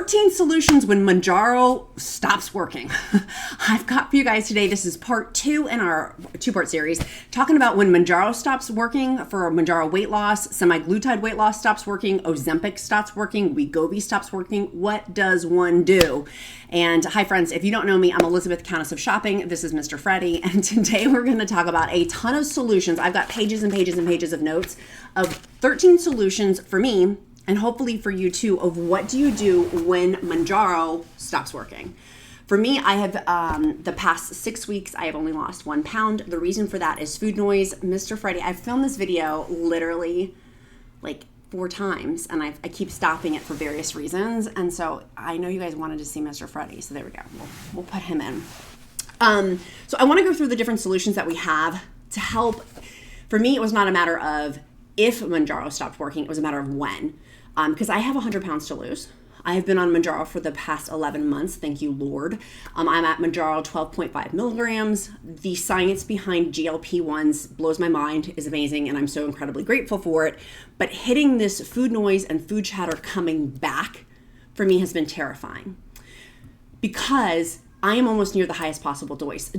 13 solutions when Mounjaro stops working. I've got for you guys today, this is part 2 in our 2-part series, talking about when Mounjaro stops working for Mounjaro weight loss, semaglutide weight loss stops working, Ozempic stops working, Wegovy stops working. What does one do? And hi friends, if you don't know me, I'm Elizabeth, Countess of Shopping. This is Mr. Freddie, and today we're going to talk about a ton of solutions. I've got pages and pages and pages of notes of 13 solutions for me, and hopefully for you too, of what do you do when Mounjaro stops working. For me, I have the past 6 weeks, I have only lost 1 pound. The reason for that is food noise. Mr. Freddie, I've filmed this video literally like 4 times, and I keep stopping it for various reasons. And so I know you guys wanted to see Mr. Freddie, so there we go. We'll put him in. So I want to go through the different solutions that we have to help. For me, it was not a matter of if Mounjaro stopped working, it was a matter of when. Because I have 100 pounds to lose. I have been on Mounjaro for the past 11 months. Thank you, Lord. I'm at Mounjaro 12.5 milligrams. The science behind GLP-1s blows my mind, is amazing, and I'm so incredibly grateful for it. But hitting this food noise and food chatter coming back for me has been terrifying, because I am almost near the highest possible dose,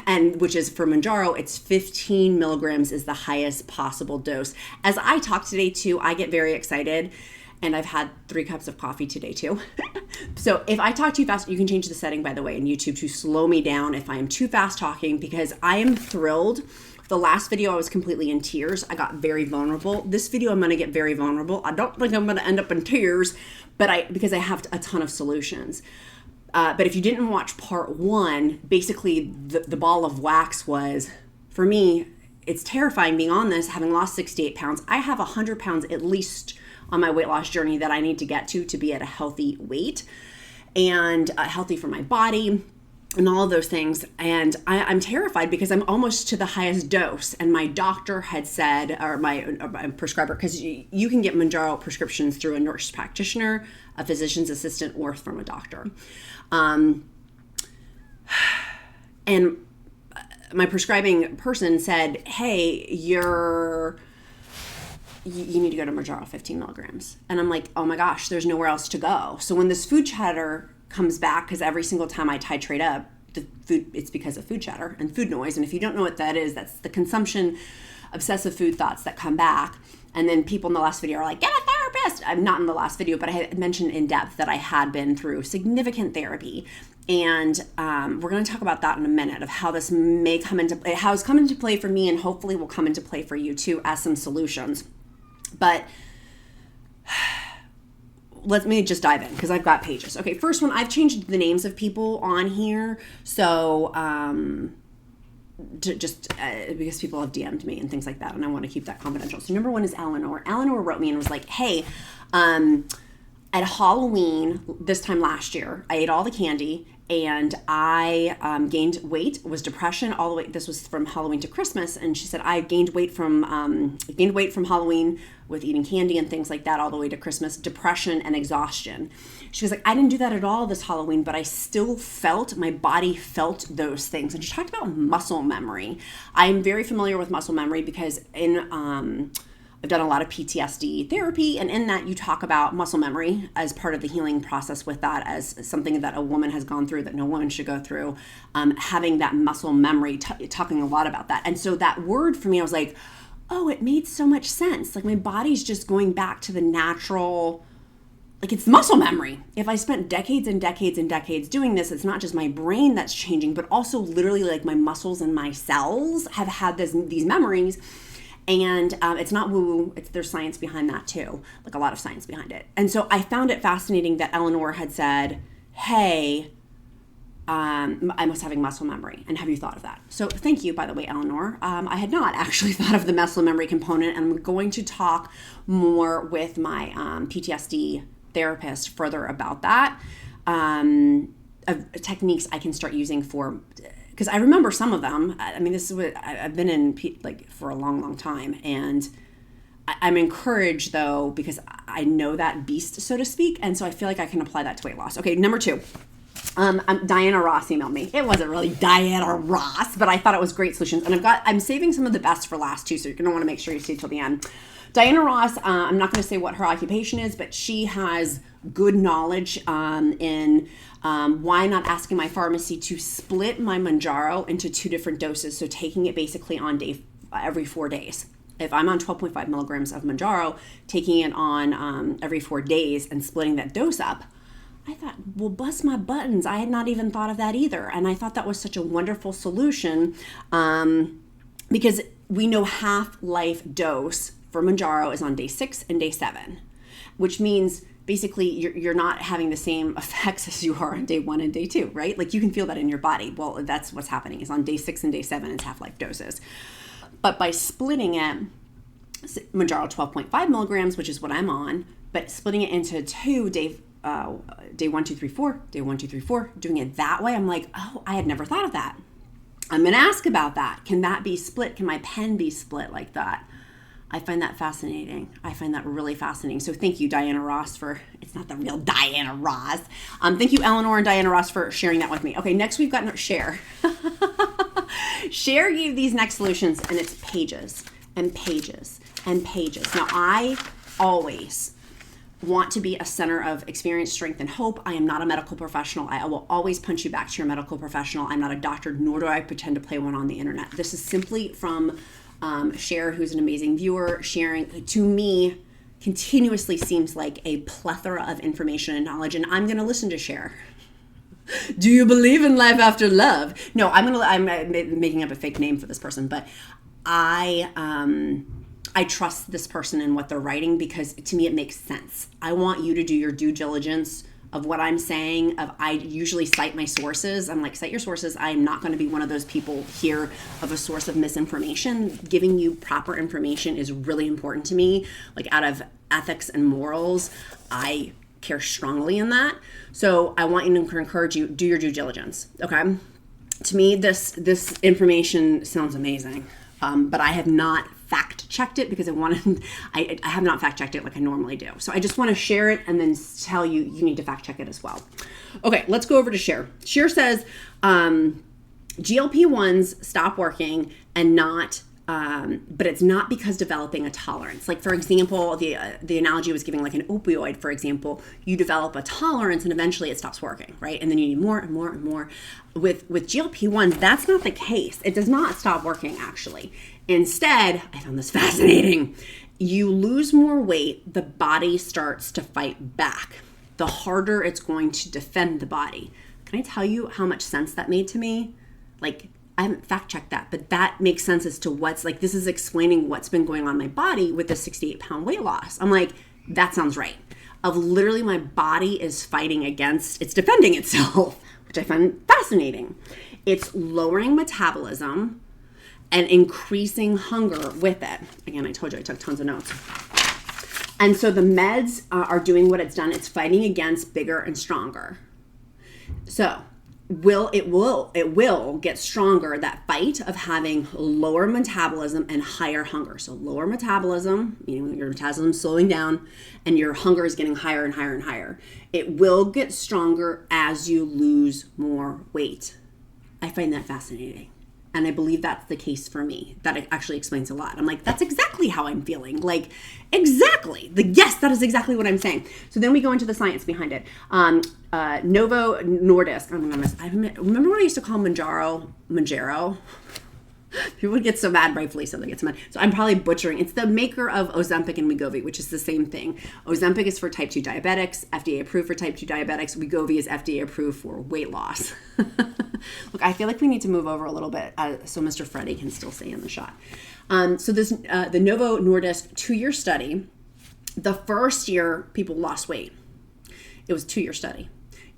and which is for Mounjaro, it's 15 milligrams is the highest possible dose. As I talk today too, I get very excited, and I've had 3 cups of coffee today too. So if I talk too fast, you can change the setting, by the way, in YouTube to slow me down if I am too fast talking, because I am thrilled. The last video, I was completely in tears. I got very vulnerable. This video, I'm gonna get very vulnerable. I don't think I'm gonna end up in tears, but because I have a ton of solutions. But if you didn't watch part 1, basically the ball of wax was, for me, it's terrifying being on this, having lost 68 pounds. I have 100 pounds at least on my weight loss journey that I need to get to be at a healthy weight and healthy for my body and all of those things. And I'm terrified because I'm almost to the highest dose. And my doctor had said, or my prescriber, because you can get Mounjaro prescriptions through a nurse practitioner, a physician's assistant, or from a doctor. And my prescribing person said, hey, you need to go to Mounjaro 15 milligrams. And I'm like, oh my gosh, there's nowhere else to go. So when this food chatter comes back, because every single time I titrate up the food, it's because of food chatter and food noise. And if you don't know what that is, that's the consumption, obsessive food thoughts that come back. And then people in the last video are like, get a therapist. I'm not in the last video, but I had mentioned in depth that I had been through significant therapy. And we're going to talk about that in a minute, of how this may come into play, how it's come into play for me, and hopefully will come into play for you too as some solutions. But let me just dive in, because I've got pages. Okay, first one, I've changed the names of people on here. So because people have DM'd me and things like that, and I want to keep that confidential. So number 1 is Eleanor. Eleanor wrote me and was like, hey, at Halloween this time last year, I ate all the candy and I gained weight. It was depression all the way. This was from Halloween to Christmas, and she said I gained weight from Halloween with eating candy and things like that all the way to Christmas, depression and exhaustion. She was like, I didn't do that at all this Halloween, but I still my body felt those things. And she talked about muscle memory. I'm very familiar with muscle memory because I've done a lot of PTSD therapy, and in that you talk about muscle memory as part of the healing process, with that as something that a woman has gone through that no woman should go through, having that muscle memory, talking a lot about that. And so that word for me, I was like, oh, it made so much sense. Like my body's just going back to the natural, like it's muscle memory. If I spent decades and decades and decades doing this, it's not just my brain that's changing, but also literally like my muscles and my cells have had these memories. And it's not woo-woo, there's science behind that too, like a lot of science behind it. And so I found it fascinating that Eleanor had said, hey, I was having muscle memory, and have you thought of that? So thank you, by the way, Eleanor. I had not actually thought of the muscle memory component, and I'm going to talk more with my PTSD therapist further about that, of techniques I can start using for, because I remember some of them. I mean, this is what I've been in for a long, long time, and I'm encouraged though, because I know that beast, so to speak, and so I feel like I can apply that to weight loss. Okay, number 2. Diana Ross emailed me. It wasn't really Diana Ross, but I thought it was great solutions. And I'm saving some of the best for last too, so you're going to want to make sure you stay till the end. Diana Ross, I'm not going to say what her occupation is, but she has good knowledge in why not asking my pharmacy to split my Mounjaro into 2 different doses. So taking it basically on every 4 days. If I'm on 12.5 milligrams of Mounjaro, taking it on every 4 days and splitting that dose up, I thought, well, bust my buttons. I had not even thought of that either. And I thought that was such a wonderful solution because we know half-life dose for Mounjaro is on day 6 and day 7, which means basically you're not having the same effects as you are on day 1 and day 2, right? Like you can feel that in your body. Well, that's what's happening is on day 6 and day 7 is half-life doses. But by splitting it, Mounjaro 12.5 milligrams, which is what I'm on, but splitting it into 2 day 1, 2, 3, 4, day 1, 2, 3, 4, doing it that way, I'm like, oh, I had never thought of that. I'm going to ask about that. Can that be split? Can my pen be split like that? I find that fascinating. I find that really fascinating. So thank you, Diana Ross, for, it's not the real Diana Ross. Thank you, Eleanor and Diana Ross, for sharing that with me. Okay, next we've got Cher. Cher gave these next solutions, and it's pages and pages and pages. Now, I always want to be a center of experience, strength, and hope. I am not a medical professional. I will always punch you back to your medical professional. I'm not a doctor, nor do I pretend to play one on the internet. This is simply from Cher, who's an amazing viewer, sharing, to me, continuously seems like a plethora of information and knowledge, and I'm going to listen to Cher. Do you believe in life after love? No, I'm making up a fake name for this person, but I trust this person and what they're writing because to me it makes sense. I want you to do your due diligence of what I'm saying. I usually cite my sources. I'm like, cite your sources. I'm not going to be one of those people here of a source of misinformation. Giving you proper information is really important to me. Like out of ethics and morals, I care strongly in that. So I want you to encourage you, do your due diligence. Okay. To me, this information sounds amazing. But I have not fact checked it because I have not fact checked it like I normally do. So I just want to share it and then tell you need to fact check it as well. Okay, let's go over to Cher. Cher says GLP-1s stop working and not, but it's not because developing a tolerance. Like for example, the analogy was giving like an opioid, for example, you develop a tolerance and eventually it stops working, right? And then you need more and more and more. With GLP-1s, that's not the case. It does not stop working actually. Instead, I found this fascinating. You lose more weight, the body starts to fight back. The harder it's going to defend the body. Can I tell you how much sense that made to me? Like, I haven't fact checked that, but that makes sense as to what's like, this is explaining what's been going on in my body with the 68-pound weight loss. I'm like, that sounds right. Of literally my body is fighting against, it's defending itself, which I find fascinating. It's lowering metabolism and increasing hunger with it. Again, I told you I took tons of notes. And so the meds are doing what it's done. It's fighting against bigger and stronger. So it will get stronger, that fight of having lower metabolism and higher hunger. So lower metabolism, meaning your metabolism is slowing down and your hunger is getting higher and higher and higher. It will get stronger as you lose more weight. I find that fascinating. And I believe that's the case for me. That actually explains a lot. I'm like, that's exactly how I'm feeling. Like, exactly. Yes, that is exactly what I'm saying. So then we go into the science behind it. Novo Nordisk. I remember when I used to call Mounjaro. People would get so mad, rightfully so. They get so mad. So I'm probably butchering. It's the maker of Ozempic and Wegovy, which is the same thing. Ozempic is for type 2 diabetics, FDA approved for type 2 diabetics. Wegovy is FDA approved for weight loss. Look, I feel like we need to move over a little bit so Mr. Freddie can still stay in the shot. So this the Novo Nordisk 2-year study. The first year, people lost weight. It was a 2-year study.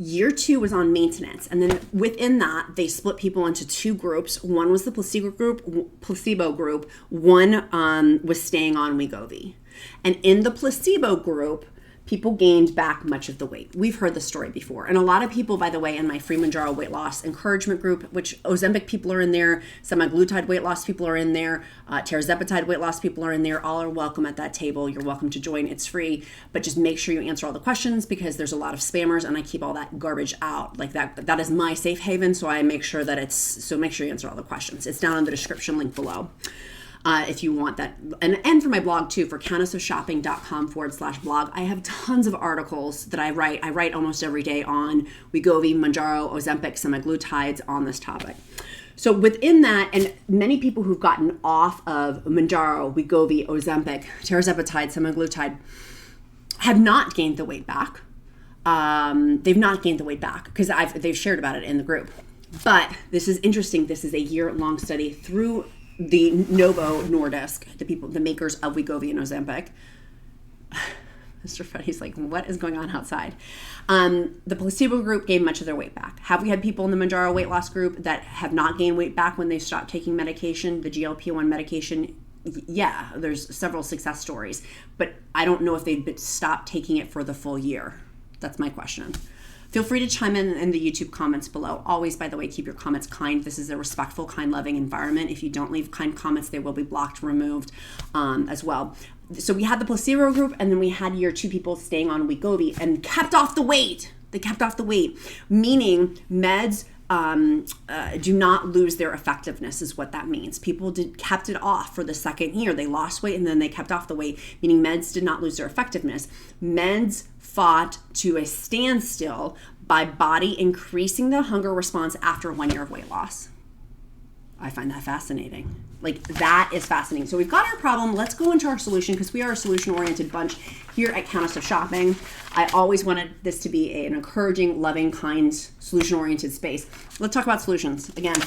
Year 2 was on maintenance. And then within that, they split people into 2 groups. One was the placebo group. One was staying on Wegovy. And in the placebo group, people gained back much of the weight. We've heard the story before. And a lot of people, by the way, in my free Mounjaro weight loss encouragement group, which Ozempic people are in there, semaglutide weight loss people are in there, tirzepatide weight loss people are in there, all are welcome at that table. You're welcome to join. It's free, but just make sure you answer all the questions because there's a lot of spammers and I keep all that garbage out. Like that is my safe haven, so I make sure that so make sure you answer all the questions. It's down in the description link below. If you want that. And for my blog too, for countessofshopping.com/blog, I have tons of articles that I write. I write almost every day on Wegovy, Mounjaro, Ozempic, semaglutides on this topic. So within that, and many people who've gotten off of Mounjaro, Wegovy, Ozempic, tirzepatide, semaglutide, have not gained the weight back. They've not gained the weight back because they've shared about it in the group. But this is interesting. This is a year-long study through the Novo Nordisk, the makers of Wegovy and Ozempic. Mr. Freddy's like, what is going on outside? The placebo group gained much of their weight back. Have we had people in the Mounjaro weight loss group that have not gained weight back when they stopped taking medication, the GLP-1 medication? Yeah, there's several success stories, but I don't know if they've stopped taking it for the full year. That's my question. Feel free to chime in the YouTube comments below. Always, by the way, keep your comments kind. This is a respectful, kind, loving environment. If you don't leave kind comments, they will be blocked, removed as well. So we had the placebo group, and then we had year 2 people staying on Wegovy and kept off the weight. They kept off the weight, meaning meds do not lose their effectiveness is what that means. People kept it off for the second year. They lost weight and then they kept off the weight, meaning meds did not lose their effectiveness. Meds fought to a standstill by body increasing the hunger response after 1 year of weight loss. I find that fascinating. Like, that is fascinating. So we've got our problem. Let's go into our solution because we are a solution-oriented bunch here at Countess of Shopping. I always wanted this to be an encouraging, loving, kind, solution-oriented space. Let's talk about solutions. Again,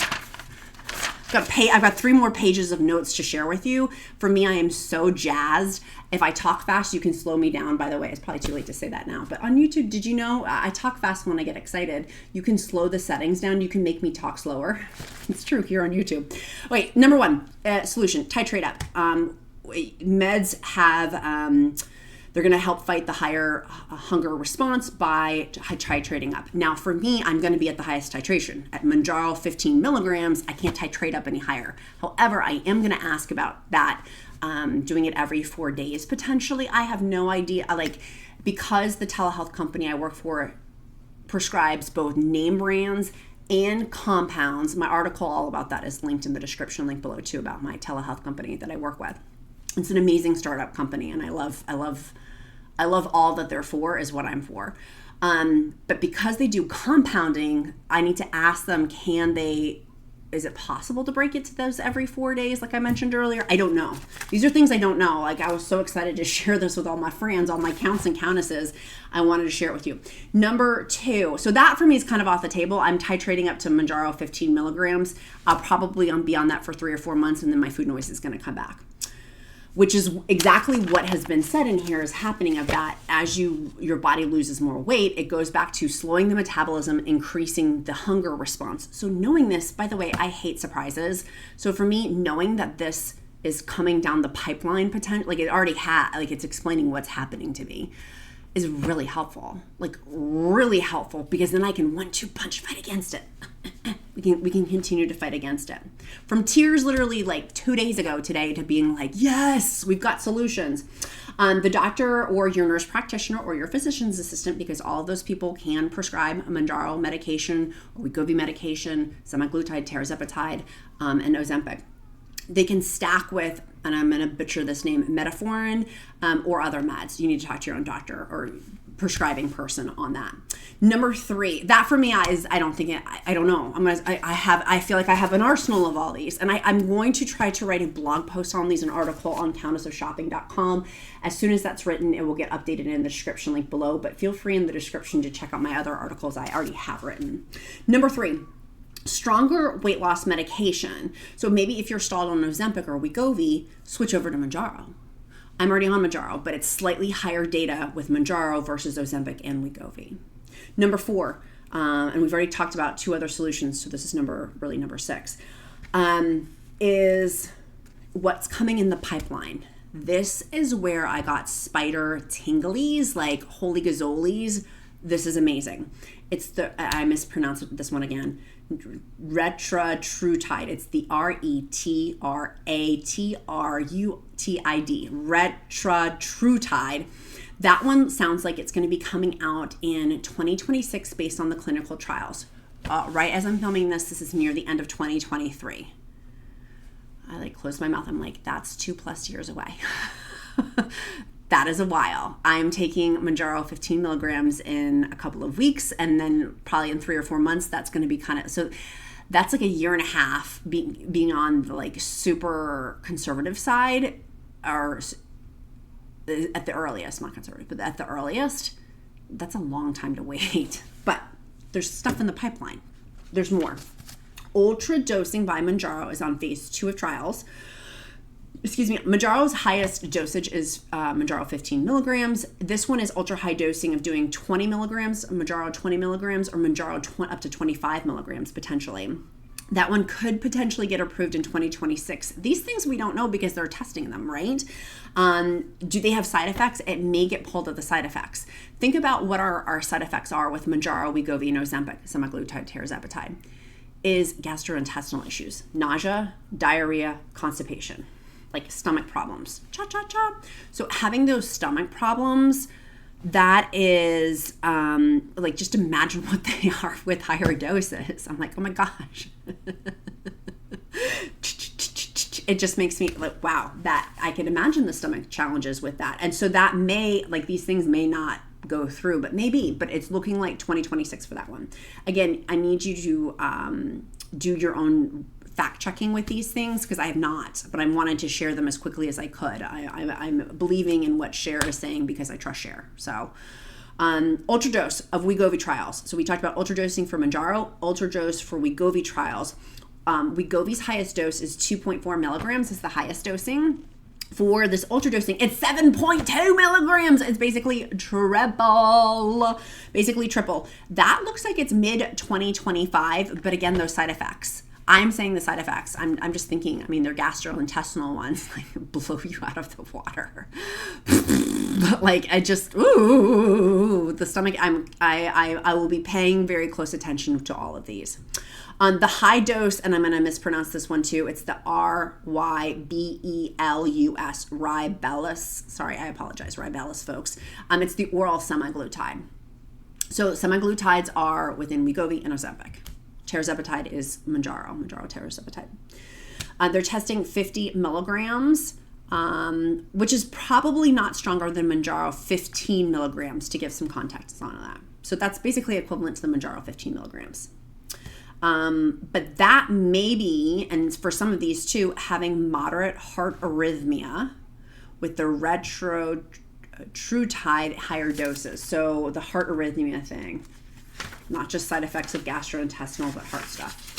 I've got 3 more pages of notes to share with you. For me, I am so jazzed. If I talk fast, you can slow me down. By the way, it's probably too late to say that now. But on YouTube, did you know I talk fast when I get excited? You can slow the settings down. You can make me talk slower. It's true here on YouTube. Wait, number 1, solution, titrate up. Meds have... they're going to help fight the higher hunger response by titrating up. Now, for me, I'm going to be at the highest titration. At Mounjaro 15 milligrams, I can't titrate up any higher. However, I am going to ask about that, doing it every 4 days potentially. I have no idea. Because the telehealth company I work for prescribes both name brands and compounds, my article all about that is linked in the description link below too, about my telehealth company that I work with. It's an amazing startup company, and I love all that they're for is what I'm for. But because they do compounding, I need to ask them, is it possible to break it to those every 4 days like I mentioned earlier? I don't know. These are things I don't know. Like, I was so excited to share this with all my friends, all my counts and countesses. I wanted to share it with you. Number 2, so that for me is kind of off the table. I'm titrating up to Mounjaro 15 milligrams. I'll probably be on that for 3 or 4 months, and then my food noise is going to come back. Which is exactly what has been said in here is happening, of that as your body loses more weight, it goes back to slowing the metabolism, increasing the hunger response. So knowing this, by the way, I hate surprises. So for me, knowing that this is coming down the pipeline potential, like it already it's explaining what's happening to me, is really helpful. Like, really helpful, because then I can 1-2 punch fight against it. We can continue to fight against it. From tears literally like 2 days ago today to being like, yes, we've got solutions. The doctor or your nurse practitioner or your physician's assistant, because all of those people can prescribe Mounjaro medication or Wegovy medication, semaglutide, tirzepatide, and Ozempic. They can stack with, and I'm going to butcher this name, metformin or other meds. You need to talk to your own doctor or prescribing person on that. Number 3, that for me is, I don't know. I feel like I have an arsenal of all these, and I'm going to try to write a blog post on these, an article on countessofshopping.com. As soon as that's written, it will get updated in the description link below, but feel free in the description to check out my other articles I already have written. Number 3, stronger weight loss medication. So maybe if you're stalled on Ozempic or Wegovy, switch over to Mounjaro. I'm already on Mounjaro, but it's slightly higher data with Mounjaro versus Ozempic and Wegovy. Number 4, and we've already talked about 2 other solutions, so this is number 6, is what's coming in the pipeline. This is where I got spider tinglies, like holy gazolies. This is amazing. It's I mispronounced this one again, Retratrutide. It's the RetratruTid, Retratrutide. That one sounds like it's going to be coming out in 2026 based on the clinical trials. Right as I'm filming this is near the end of 2023. I like close my mouth. I'm like, that's 2+ years away. That is a while. I'm taking Mounjaro 15 milligrams in a couple of weeks, and then probably in 3 or 4 months, that's going to be kind of, so that's like a year and a half being on the like super conservative side, or at the earliest, not conservative, but at the earliest, that's a long time to wait. But there's stuff in the pipeline. There's more. Ultra Dosing by Mounjaro is on phase 2 of trials. Mounjaro's highest dosage is Mounjaro 15 milligrams. This one is ultra high dosing of doing 20 milligrams, Mounjaro 20 milligrams, or Mounjaro up to 25 milligrams potentially. That one could potentially get approved in 2026. These things we don't know because they're testing them, right? Do they have side effects? It may get pulled at the side effects. Think about what our side effects are with Mounjaro, Wegovy, and Ozempic, semaglutide, tirzepatide, is gastrointestinal issues, nausea, diarrhea, constipation, like stomach problems. Cha-cha-cha. So having those stomach problems, that is like, just imagine what they are with higher doses. I'm like, oh my gosh. It just makes me like, wow, that I can imagine the stomach challenges with that. And so that may, like, these things may not go through, but it's looking like 2026 for that one. Again, I need you to do your own fact checking with these things, because I have not, but I wanted to share them as quickly as I could. I'm believing in what Cher is saying because I trust Cher. So ultra dose of Wegovy trials. So we talked about ultra dosing for Mounjaro, ultra dose for Wegovy trials. Wegovy's highest dose is 2.4 milligrams is the highest dosing. For this ultra dosing, it's 7.2 milligrams. It's basically triple. That looks like it's mid 2025, but again, those side effects. I'm saying the side effects. I'm just thinking, I mean, they're gastrointestinal ones, like blow you out of the water. Like, I just, the stomach, I will be paying very close attention to all of these. The high dose, and I'm going to mispronounce this one too, it's the Rybelus, Rybelus. Sorry, I apologize, Rybelus, folks. It's the oral semaglutide. So semaglutides are within Wegovy and Ozempic. Tirzepatide is Mounjaro tirzepatide. They're testing 50 milligrams, which is probably not stronger than Mounjaro 15 milligrams, to give some context on that. So that's basically equivalent to the Mounjaro 15 milligrams. But that may be, and for some of these too, having moderate heart arrhythmia with the Retratrutide higher doses. So the heart arrhythmia thing. Not just side effects of gastrointestinal, but heart stuff.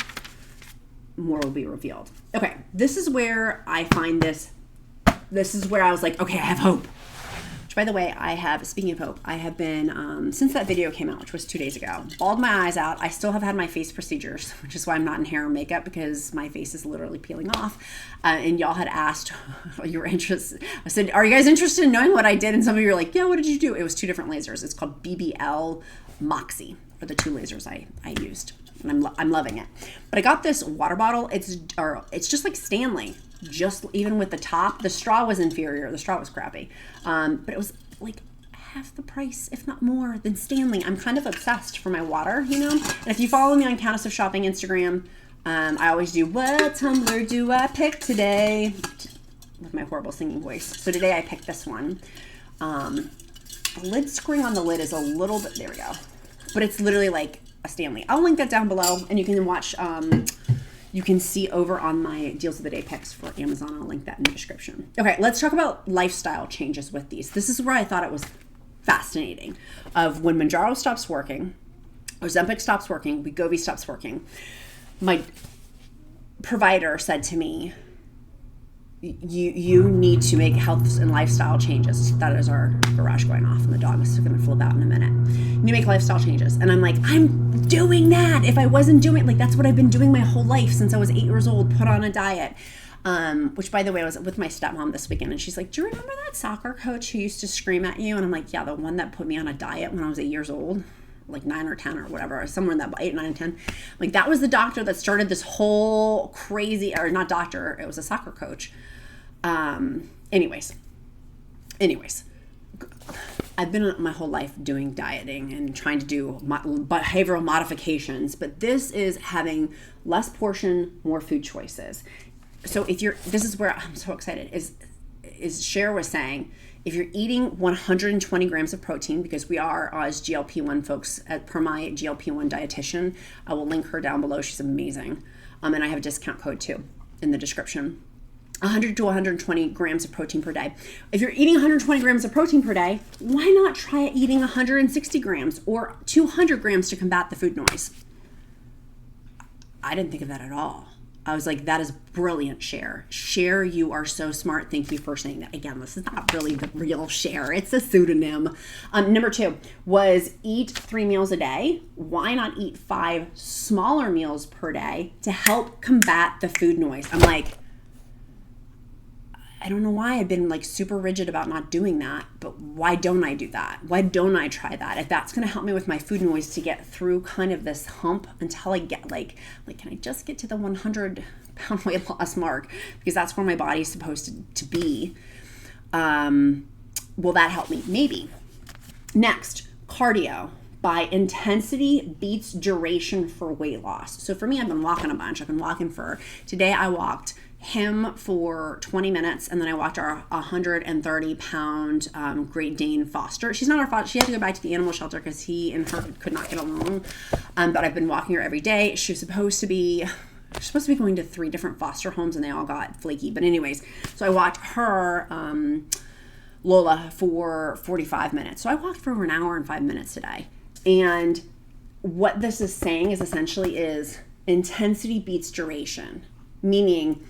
More will be revealed. Okay, this is where I find this is where I was like, okay, I have hope. Which, by the way, speaking of hope, I have been, since that video came out, which was 2 days ago, bawled my eyes out. I still have had my face procedures, which is why I'm not in hair or makeup, because my face is literally peeling off. And y'all had asked, you were interested. I said, are you guys interested in knowing what I did? And some of you were like, yeah, what did you do? It was 2 different lasers. It's called BBL Moxie. For the 2 lasers I used, and I'm loving it. But I got this water bottle. It's just like Stanley, just even with the top. The straw was inferior. The straw was crappy, but it was like half the price, if not more, than Stanley. I'm kind of obsessed for my water, you know. And if you follow me on Countess of Shopping Instagram, I always do, what tumbler do I pick today, with my horrible singing voice. So today I picked this one. The lid screwing on the lid is a little bit, there we go. But it's literally like a Stanley. I'll link that down below, and you can watch, you can see over on my Deals of the Day picks for Amazon. I'll link that in the description. Okay, let's talk about lifestyle changes with these. This is where I thought it was fascinating, of when Mounjaro stops working, Ozempic stops working, Wegovy stops working. My provider said to me, you need to make health and lifestyle changes. That is our garage going off, and the dog is going to flip out in a minute. You need to make lifestyle changes. And I'm like, I'm doing that. If I wasn't doing, like, that's what I've been doing my whole life since I was 8 years old, put on a diet. Which, by the way, I was with my stepmom this weekend, and she's like, do you remember that soccer coach who used to scream at you? And I'm like, yeah, the one that put me on a diet when I was 8 years old, like 9 or 10 or whatever, somewhere in that 8, 9, and 10. Like, that was the doctor that started this whole crazy, or not doctor, it was a soccer coach. Anyways, I've been my whole life doing dieting and trying to do behavioral modifications, but this is having less portion, more food choices. So this is where I'm so excited, is Cher was saying, if you're eating 120 grams of protein, because we are, as GLP-1 folks, per my GLP-1 dietitian, I will link her down below. She's amazing. And I have a discount code too in the description. 100 to 120 grams of protein per day. If you're eating 120 grams of protein per day, why not try eating 160 grams or 200 grams to combat the food noise? I didn't think of that at all. I was like, that is brilliant, Cher. Cher, you are so smart. Thank you for saying that. Again, this is not really the real Cher. It's a pseudonym. Number 2 was eat 3 meals a day. Why not eat 5 smaller meals per day to help combat the food noise? I'm like, I don't know why I've been like super rigid about not doing that, but why don't I do that? Why don't I try that? If that's going to help me with my food noise to get through kind of this hump until I get like, can I just get to the 100-pound weight loss mark? Because that's where my body's supposed to be. Will that help me? Maybe. Next, cardio. By intensity beats duration for weight loss. So for me, I've been walking a bunch. Today I walked him for 20 minutes, and then I walked our 130-pound Great Dane Foster. She's not our foster. She had to go back to the animal shelter because he and her could not get along. But I've been walking her every day. She's supposed to be going to 3 different foster homes, and they all got flaky. But anyways, so I walked her, Lola, for 45 minutes. So I walked for over an hour and 5 minutes today. And what this is saying is essentially is intensity beats duration, meaning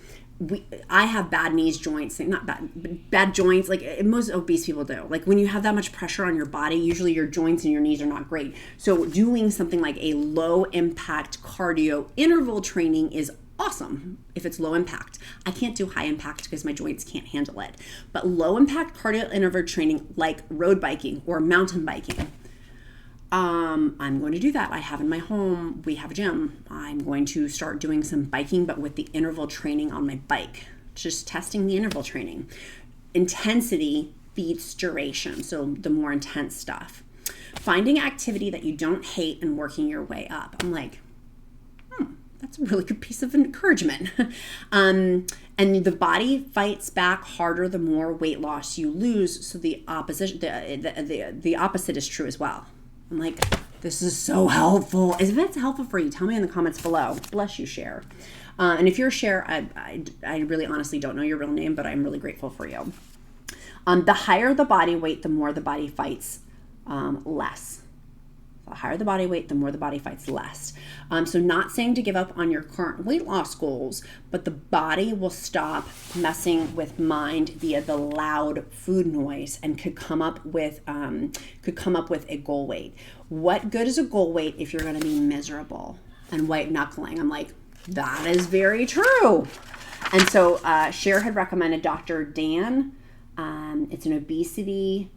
I have bad knees, joints, not bad, but bad joints, like most obese people do. Like when you have that much pressure on your body, usually your joints and your knees are not great. So doing something like a low impact cardio interval training is awesome if it's low impact. I can't do high impact because my joints can't handle it. But low impact cardio interval training like road biking or mountain biking, I'm going to do that. I have in my home, we have a gym. I'm going to start doing some biking, but with the interval training on my bike, just testing the interval training. Intensity beats duration, so the more intense stuff. Finding activity that you don't hate and working your way up. I'm like, that's a really good piece of encouragement. And the body fights back harder the more weight loss you lose, so the opposite is true as well. I'm like, this is so helpful. If it's helpful for you, tell me in the comments below. Bless you, Cher. And if you're Cher, I really honestly don't know your real name, but I'm really grateful for you. The higher the body weight, the more the body fights less. The higher the body weight, the more the body fights less. So not saying to give up on your current weight loss goals, but the body will stop messing with mind via the loud food noise and could come up with a goal weight. What good is a goal weight if you're going to be miserable and white knuckling? I'm like, that is very true. And so Cher had recommended Dr. Dan. It's an obesity.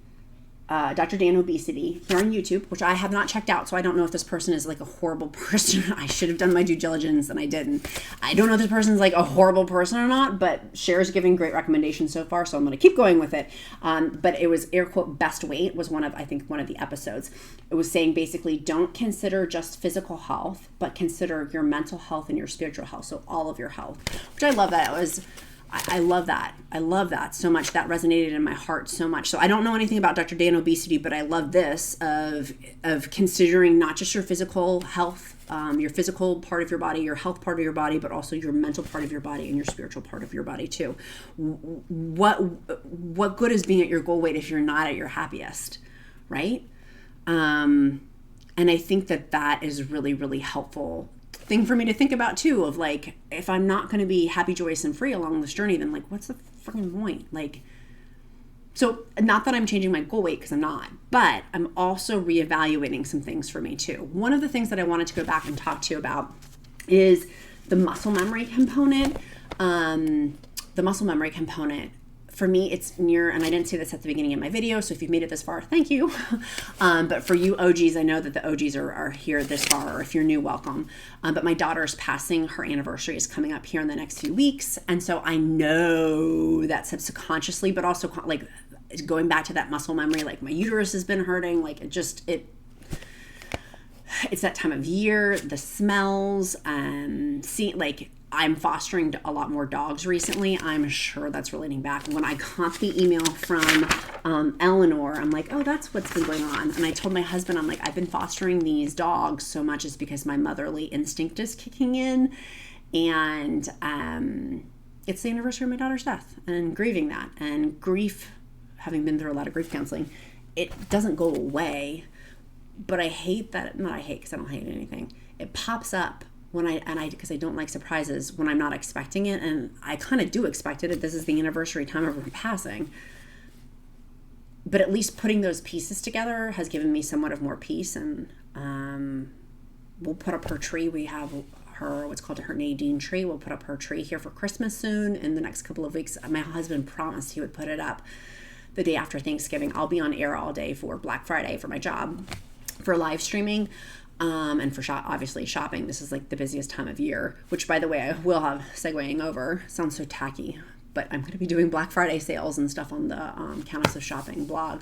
Dr. Dan Obesity here on YouTube, which I have not checked out, so I don't know if this person is like a horrible person. I should have done my due diligence and I didn't. I don't know if this person's like a horrible person or not, but Cher's giving great recommendations so far, so I'm going to keep going with it. But it was air quote best weight was one of the episodes. It was saying basically don't consider just physical health, but consider your mental health and your spiritual health, so all of your health, which I love that. I love that. I love that so much. That resonated in my heart so much. So I don't know anything about Dr. Dan Obesity, but I love this of considering not just your physical health, your physical part of your body, your health part of your body, but also your mental part of your body and your spiritual part of your body too. What good is being at your goal weight if you're not at your happiest, right? And I think that is really, really helpful thing for me to think about too, of like, if I'm not going to be happy, joyous, and free along this journey, then like, what's the freaking point? Like, so not that I'm changing my goal weight, because I'm not, but I'm also reevaluating some things for me too. One of the things that I wanted to go back and talk to you about is the muscle memory component. the muscle memory component, for me, it's near, and I didn't say this at the beginning of my video, so if you've made it this far, thank you. But for you OGs, I know that the OGs are here this far, or if you're new, welcome. But my daughter's passing, her anniversary is coming up here in the next few weeks, and so I know that subconsciously, but also like going back to that muscle memory, like my uterus has been hurting, like it's that time of year, the smells, like I'm fostering a lot more dogs recently. I'm sure that's relating back. When I got the email from Eleanor, I'm like, oh, that's what's been going on. And I told my husband, I'm like, I've been fostering these dogs so much is because my motherly instinct is kicking in. And it's the anniversary of my daughter's death and grieving that. And grief, having been through a lot of grief counseling, it doesn't go away. But I hate that, not I hate because I don't hate anything. It pops up because I don't like surprises when I'm not expecting it, and I kind of do expect it. This is the anniversary time of her passing. But at least putting those pieces together has given me somewhat of more peace, and we'll put up her tree. We have what's called her Nadine tree. We'll put up her tree here for Christmas soon. In the next couple of weeks, my husband promised he would put it up the day after Thanksgiving. I'll be on air all day for Black Friday for my job, for live streaming. And for obviously shopping. This is like the busiest time of year, which by the way, I will have segueing over. Sounds so tacky, but I'm going to be doing Black Friday sales and stuff on the Countess of Shopping blog.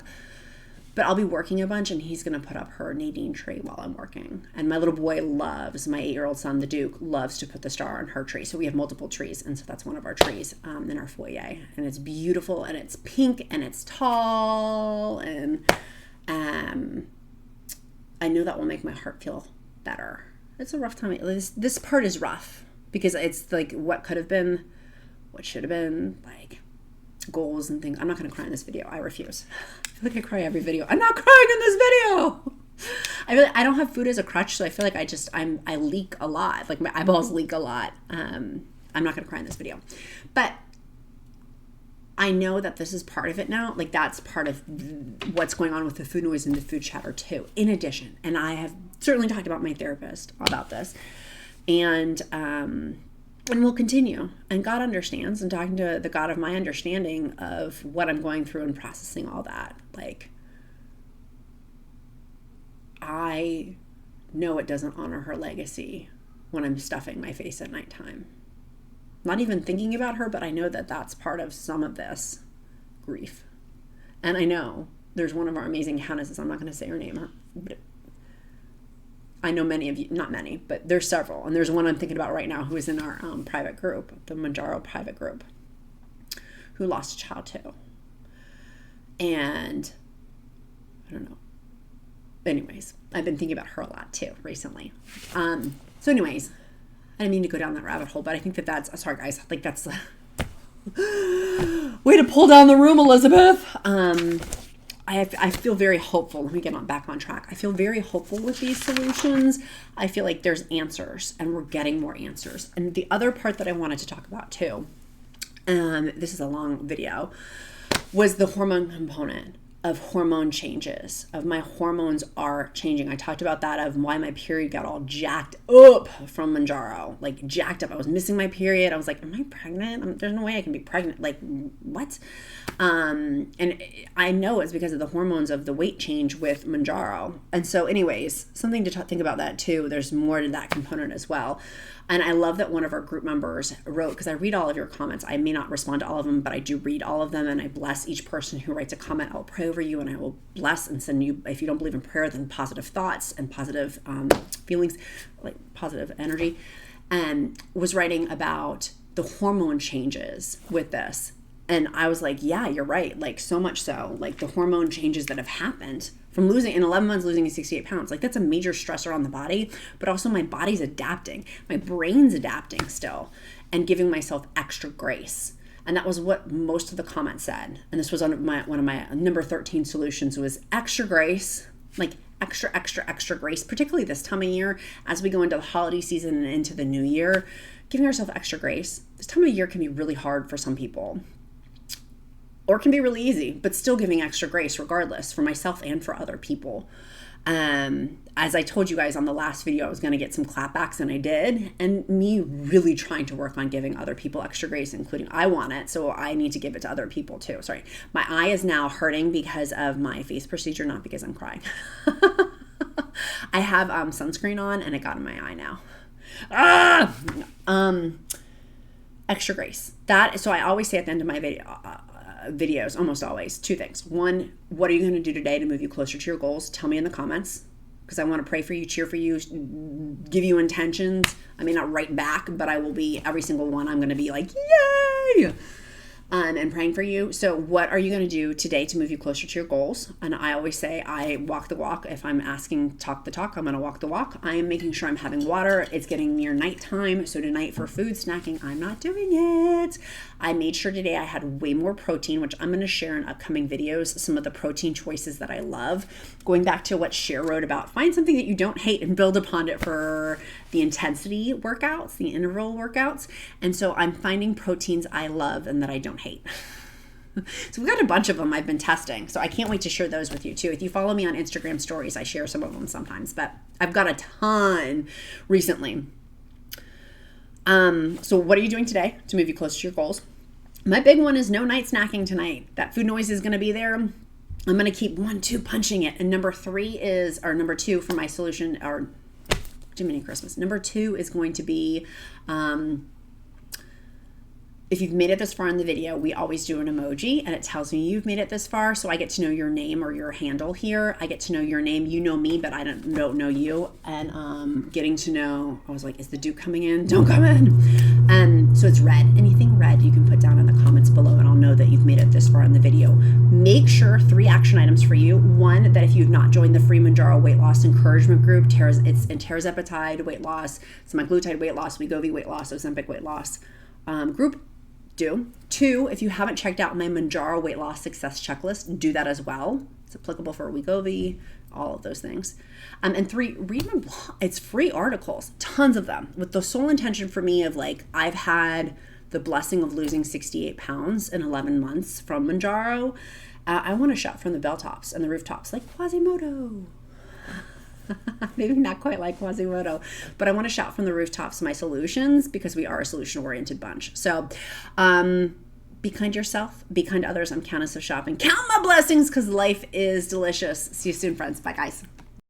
But I'll be working a bunch, and he's going to put up her Nadine tree while I'm working. And my little boy my 8-year-old son, the Duke, loves to put the star on her tree. So we have multiple trees, and so that's one of our trees in our foyer. And it's beautiful, and it's pink, and it's tall, and I know that will make my heart feel better. It's a rough time. This part is rough because it's like what could have been, what should have been, like goals and things. I'm not going to cry in this video. I refuse. I feel like I cry every video. I'm not crying in this video. I don't have food as a crutch, so I feel like I leak a lot. Like my eyeballs leak a lot. I'm not going to cry in this video. But I know that this is part of it now. Like that's part of what's going on with the food noise and the food chatter too. In addition, and I have certainly talked about my therapist about this, and we'll continue. And God understands, and talking to the God of my understanding of what I'm going through and processing all that. Like I know it doesn't honor her legacy when I'm stuffing my face at nighttime. Not even thinking about her, but I know that that's part of some of this grief. And I know there's one of our amazing countesses, I'm not going to say her name, but I know many of you, not many, but there's several. And there's one I'm thinking about right now who is in our private group, the Mounjaro private group, who lost a child too. And I don't know. Anyways, I've been thinking about her a lot too recently. So anyways, I didn't mean to go down that rabbit hole, but I think that's, sorry guys, like that's the way to pull down the room, Elizabeth. I feel very hopeful. Let me get back on track. I feel very hopeful with these solutions. I feel like there's answers and we're getting more answers. And the other part that I wanted to talk about too, this is a long video, was the hormone component of hormone changes, of my hormones are changing. I talked about that, of why my period got all jacked up from Mounjaro, like jacked up. I was missing my period. I was like, am I pregnant? There's no way I can be pregnant. Like what? And I know it's because of the hormones of the weight change with Mounjaro. And so anyways, something to think about that too. There's more to that component as well. And I love that one of our group members wrote, because I read all of your comments. I may not respond to all of them, but I do read all of them, and I bless each person who writes a comment. I'll pray over you, and I will bless and send you, if you don't believe in prayer, then positive thoughts and positive feelings, like positive energy, and was writing about the hormone changes with this. And I was like, yeah, you're right. Like so much so, like the hormone changes that have happened from in 11 months, losing 68 pounds. Like that's a major stressor on the body, but also my body's adapting. My brain's adapting still and giving myself extra grace. And that was what most of the comments said. And this was one of my number 13 solutions was extra grace, like extra grace, particularly this time of year as we go into the holiday season and into the new year, giving ourselves extra grace. This time of year can be really hard for some people. Or it can be really easy, but still giving extra grace regardless for myself and for other people. As I told you guys on the last video, I was going to get some clapbacks, and I did. And me really trying to work on giving other people extra grace, including I want it, so I need to give it to other people too. Sorry. My eye is now hurting because of my face procedure, not because I'm crying. I have sunscreen on, and it got in my eye now. Extra grace. So I always say at the end of my videos, almost always, two things. One, what are you going to do today to move you closer to your goals? Tell me in the comments, because I want to pray for you, cheer for you, give you intentions. I may not write back, but I will be, every single one, I'm going to be like, yay! And praying for you. So what are you going to do today to move you closer to your goals? And I always say I walk the walk. If I'm asking talk the talk, I'm going to walk the walk. I am making sure I'm having water. It's getting near nighttime. So tonight for food snacking, I'm not doing it. I made sure today I had way more protein, which I'm going to share in upcoming videos, some of the protein choices that I love. Going back to what Cher wrote about, find something that you don't hate and build upon it for the intensity workouts, the interval workouts. And so I'm finding proteins I love and that I don't hate. So we've got a bunch of them I've been testing. So I can't wait to share those with you too. If you follow me on Instagram stories, I share some of them sometimes, but I've got a ton recently. So what are you doing today to move you closer to your goals? My big one is no night snacking tonight. That food noise is going to be there. I'm going to keep 1, 2 punching it. And number 2 for my solution, or Jiminy Christmas. Number 2 is going to be, if you've made it this far in the video, we always do an emoji and it tells me you've made it this far. So I get to know your name or your handle here. I get to know your name. You know me, but I don't know you. And getting to know, I was like, is the Duke coming in? Don't come in. So it's red. Anything red you can put down in the comments below and I'll know that you've made it this far in the video. Make sure 3 action items for you. 1, that if you've not joined the free Mounjaro weight loss encouragement group, it's in tirzepatide weight loss, semaglutide weight loss, Wegovy weight loss, Ozempic weight loss group. Do. 2, if you haven't checked out my Mounjaro weight loss success checklist, do that as well. It's applicable for Wegovy, all of those things. And 3, read my blog. It's free articles, tons of them, with the sole intention for me of like, I've had the blessing of losing 68 pounds in 11 months from Mounjaro. I want to shout from the belltops and the rooftops like Quasimodo. Maybe not quite like Quasimodo, but I want to shout from the rooftops my solutions, because we are a solution-oriented bunch. So be kind to yourself, be kind to others. I'm Countess of Shopping. Count my blessings, because life is delicious. See you soon, friends. Bye, guys.